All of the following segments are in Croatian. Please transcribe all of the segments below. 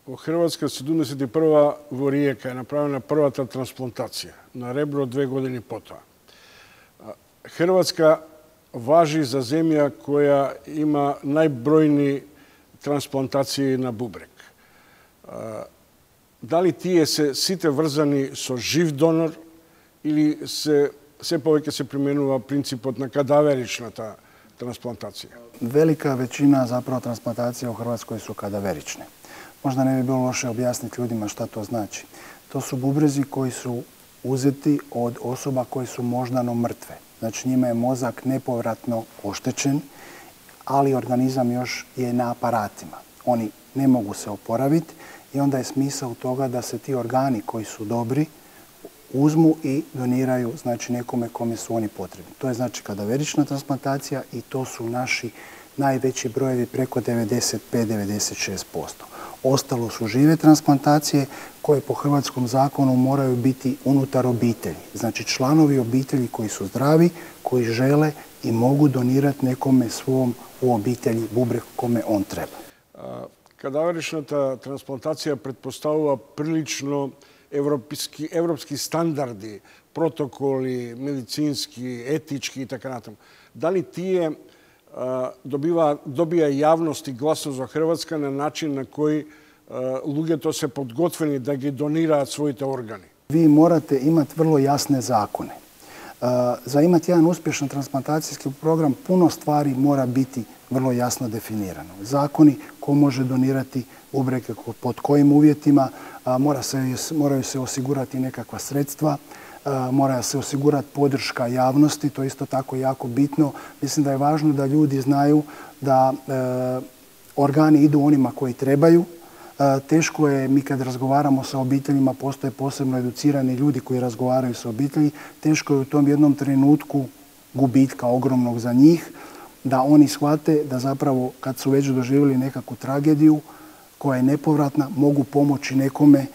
U Hrvatskoj 71. во Rijeka je napravljena prvata transplantacija na rebro 2 godine potom. Hrvatska važi za zemlja koja ima najbrojniji transplantacije na bubreg. Da li tije se sите vrzani so živ donor ili se sve povijek se primjenува principot na kadaverična transplantacija? Velika većina zapravo transplantacija u Hrvatskoj su kadaverične. Možda ne bi bilo loše objasniti ljudima šta to znači. To su bubrezi koji su uzeti od osoba koje su moždano mrtve. Znači njima je mozak nepovratno oštećen, ali organizam još je na aparatima. Oni ne mogu se oporaviti i onda je smisao toga da se ti organi koji su dobri uzmu i doniraju znači nekome kome su oni potrebni. To je znači kadaverična transplantacija i to su naši najveći brojevi preko 95-96%. Ostalo su žive transplantacije koje po hrvatskom zakonu moraju biti unutar obitelji. Znači članovi obitelji koji su zdravi, koji žele i mogu donirati nekome svom u obitelji bubreg kome on treba. Kadaverična transplantacija pretpostavlja prilično evropski standardi, protokoli, medicinski, etički i tako natam. Da li tije dobija javnost i glasnost za Hrvatska na način na koji ljudje to se podgotveni da gi donira svojite organi? Vi morate imati vrlo jasne zakone. Za imati jedan uspješan transplantacijski program puno stvari mora biti vrlo jasno definirano. Zakoni ko može donirati bubrege, pod kojim uvjetima, moraju se osigurati nekakva sredstva, mora se osigurati podrška javnosti, to je isto tako jako bitno. Mislim da je važno da ljudi znaju da organi idu onima koji trebaju. Teško je, mi kad razgovaramo sa obiteljima, postoje posebno educirani ljudi koji razgovaraju sa obitelji, teško je u tom jednom trenutku gubitka ogromnog za njih, da oni shvate da zapravo kad su već doživjeli nekakvu tragediju koja je nepovratna, mogu pomoći nekome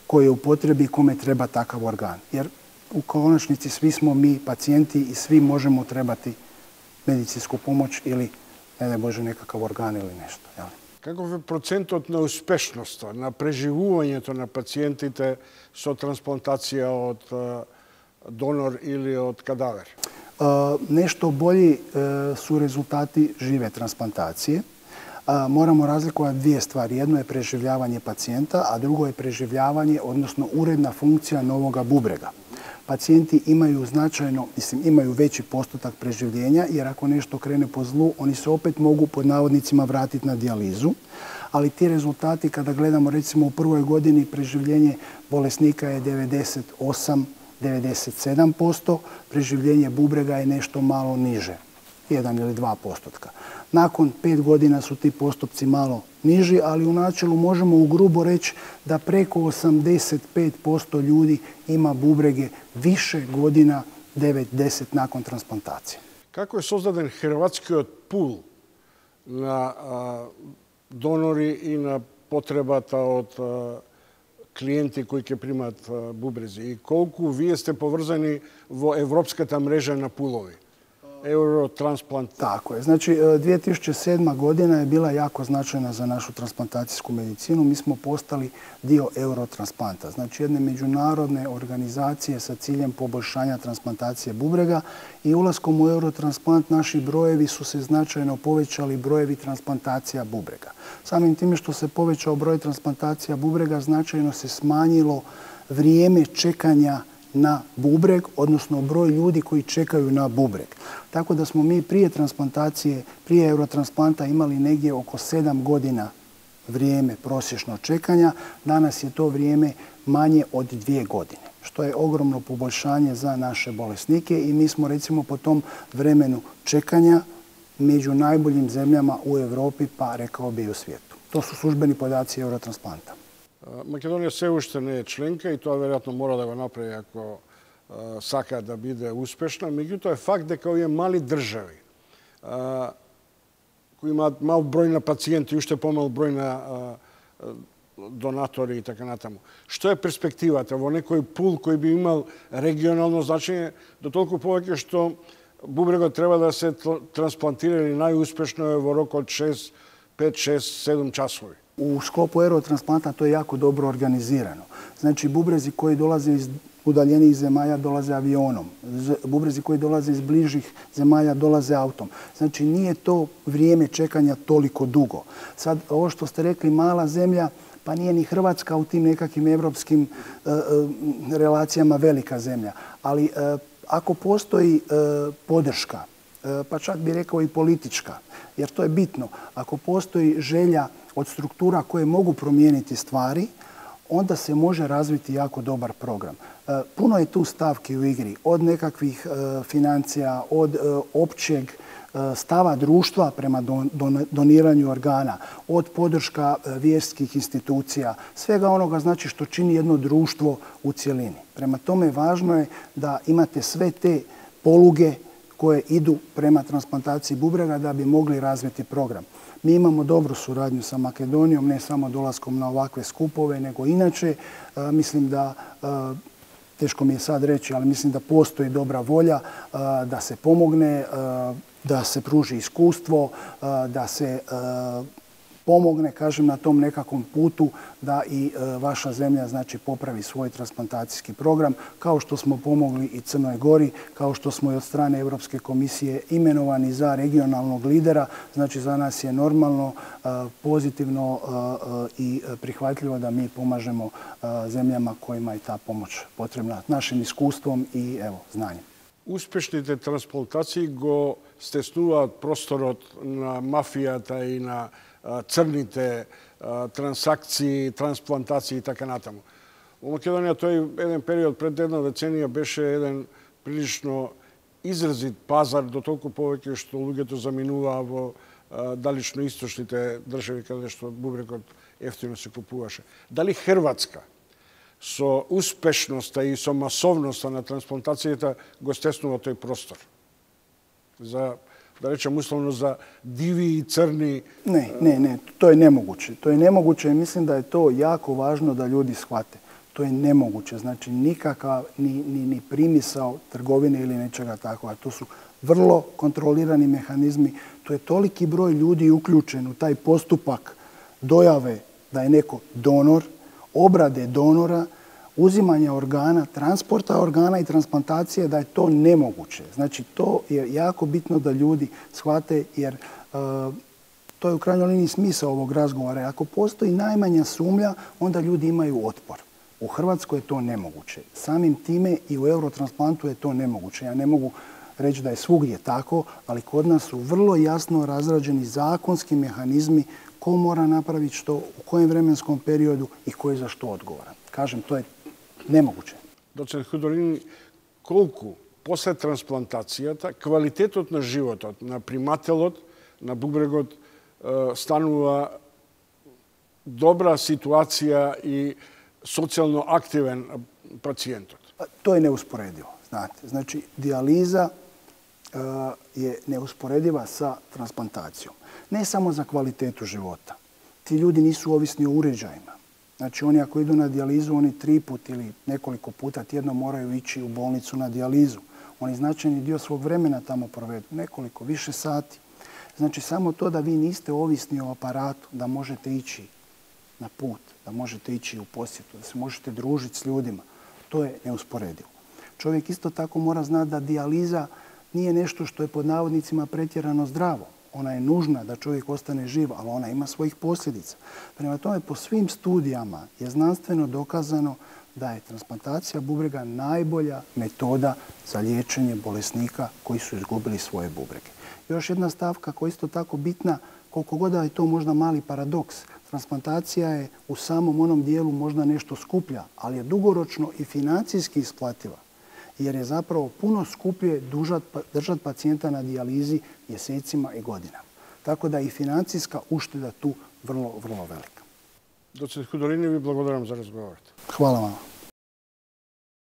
koji je u potrebi i kome treba takav organ. Jer u konačnici svi smo mi pacijenti i svi možemo trebati medicinsku pomoć ili, ne daj Bože, nekakav organ ili nešto. Jel? Каков е процентот на успешноста, на преживувањето на пациентите со трансплантација од донор или од кадавер? Nešto bolji su rezultati žive transplantacije. Moramo razlikovati dvije stvari. Jedno je preživljavanje pacijenta, a drugo je preživljavanje, odnosno uredna funkcija novoga bubrega. Pacijenti imaju veći postotak preživljenja, jer ako nešto krene po zlu, oni se opet mogu pod navodnicima vratiti na dijalizu. Ali ti rezultati, kada gledamo recimo u prvoj godini, preživljenje bolesnika je 98-97%, preživljenje bubrega je nešto malo niže, 1 ili 2%. Nakon 5 godina su ti postupci malo niži, ali u načelu možemo ugrubo reći da preko 85% ljudi ima bubrege više godina, 9-10 nakon transplantacije. Kako je sozdaden hrvatskiот pul na donori i na potrebata od klijenti koji će primati bubrezi? I koliko vi ste povezani vo evropskata mreža na pulovi? Eurotransplant. Tako je. Znači, 2007. godina je bila jako značajna za našu transplantacijsku medicinu. Mi smo postali dio Eurotransplanta. Znači, jedne međunarodne organizacije sa ciljem poboljšanja transplantacije bubrega i ulaskom u Eurotransplant naši brojevi su se značajno povećali, brojevi transplantacija bubrega. Samim time što se povećao broj transplantacija bubrega, značajno se smanjilo vrijeme čekanja na bubreg, odnosno broj ljudi koji čekaju na bubreg. Tako da smo mi prije transplantacije, prije Eurotransplanta imali negdje oko 7 godina vrijeme prosječno čekanja. Danas je to vrijeme manje od 2 godine, što je ogromno poboljšanje za naše bolesnike i mi smo recimo po tom vremenu čekanja među najboljim zemljama u Europi, pa rekao bi i u svijetu. To su službeni podaci Eurotransplanta. Македонија се уште не е членка и тоа веројатно мора да го направи ако сака да биде успешна. Меѓутоа е факт дека овие мали држави кои имаат мал број на пациенти и уште помал број на донатори и така натаму. Што е перспективата во некој пул кој би имал регионално значење, до толку повеќе што бубрегот треба да се трансплантира најуспешно во рок од 5, 6, 7 часови? U sklopu Eurotransplanta to je jako dobro organizirano. Znači, bubrezi koji dolaze iz udaljenijih zemalja dolaze avionom. Bubrezi koji dolaze iz bližih zemalja dolaze autom. Znači, nije to vrijeme čekanja toliko dugo. Sad, ovo što ste rekli, mala zemlja, pa nije ni Hrvatska u tim nekakvim evropskim relacijama velika zemlja. Ali ako postoji podrška, pa čak bi rekao i politička, jer to je bitno, ako postoji želja od struktura koje mogu promijeniti stvari, onda se može razviti jako dobar program. Puno je tu stavki u igri, od nekakvih financija, od općeg stava društva prema doniranju organa, od podrška vjerskih institucija, svega onoga znači što čini jedno društvo u cjelini. Prema tome važno je da imate sve te poluge koje idu prema transplantaciji bubrega da bi mogli razviti program. Mi imamo dobru suradnju sa Makedonijom, ne samo dolaskom na ovakve skupove, nego inače. Mislim da, teško mi je sad reći, ali mislim da postoji dobra volja da se pomogne, da se pruži iskustvo, da se pomogne, kažem, na tom nekakvom putu da i vaša zemlja znači popravi svoj transplantacijski program, kao što smo pomogli i Crnoj Gori, kao što smo i od strane Europske komisije imenovani za regionalnog lidera. Znači, za nas je normalno, pozitivno i prihvatljivo da mi pomažemo zemljama kojima je ta pomoć potrebna našim iskustvom i znanjem. Успешните трансплантации го стеснуваат просторот на мафијата и на црните трансакции, трансплантации и така натаму. Во Македонија тој еден период пред една деценија беше еден прилично изразит пазар, до толку повеќе што луѓето заминуваа во далечно-источните држави каде што бубрегот ефтино се купуваше. Дали Хрватска со успешноста и со масовноста на трансплантацијата го стеснува тој простор? За, да речем условно, за диви и црни... Ne, to je nemoguće. To je nemoguće i mislim da je to jako važno da ljudi shvate. To je nemoguće. Znači, nikakav ni primisao trgovine ili nečega tako. A to su vrlo kontrolirani mehanizmi. To je toliki broj ljudi uključen u taj postupak dojave da je neko donor, obrade donora, uzimanja organa, transporta organa i transplantacije, da je to nemoguće. Znači, to je jako bitno da ljudi shvate, jer to je u krajnjoj liniji smisao ovog razgovora. Ako postoji najmanja sumnja, onda ljudi imaju otpor. U Hrvatskoj je to nemoguće. Samim time i u Eurotransplantu je to nemoguće. Ja ne mogu reći da je svugdje tako, ali kod nas su vrlo jasno razrađeni zakonski mehanizmi ko mora napraviti što, u kojem vremenskom periodu i ko je za što odgovoran. Kažem, to je nemoguće. Доцент Худолини, колку после трансплантацијата квалитетот на животот на примателот на бубрегот станува добра ситуација и социјално активен пациентот? To je neusporedivo, znate. Znači, dijaliza je neusporediva sa transplantacijom. Ne samo za kvalitetu života. Ti ljudi nisu ovisni o uređajima. Znači, oni ako idu na dijalizu, oni 3 put ili nekoliko puta tjedno moraju ići u bolnicu na dijalizu. Oni značajni dio svog vremena tamo provedu, nekoliko, više sati. Znači, samo to da vi niste ovisni o aparatu, da možete ići na put, da možete ići u posjetu, da se možete družiti s ljudima, to je neusporedivo. Čovjek isto tako mora znati da dijaliza nije nešto što je pod navodnicima pretjerano zdravo. Ona je nužna da čovjek ostane živ, ali ona ima svojih posljedica. Prema tome, po svim studijama je znanstveno dokazano da je transplantacija bubrega najbolja metoda za liječenje bolesnika koji su izgubili svoje bubrege. Još jedna stavka koja je isto tako bitna, koliko god da je to možda mali paradoks, transplantacija je u samom onom dijelu možda nešto skuplja, ali je dugoročno i financijski isplativa, jer je zapravo puno skuplje držati pacijenta na dijalizi mjesecima i godinama. Tako da i financijska ušteda tu vrlo, vrlo velika. Доцент Худолини, ви благодарам за разговорот. Hvala vam.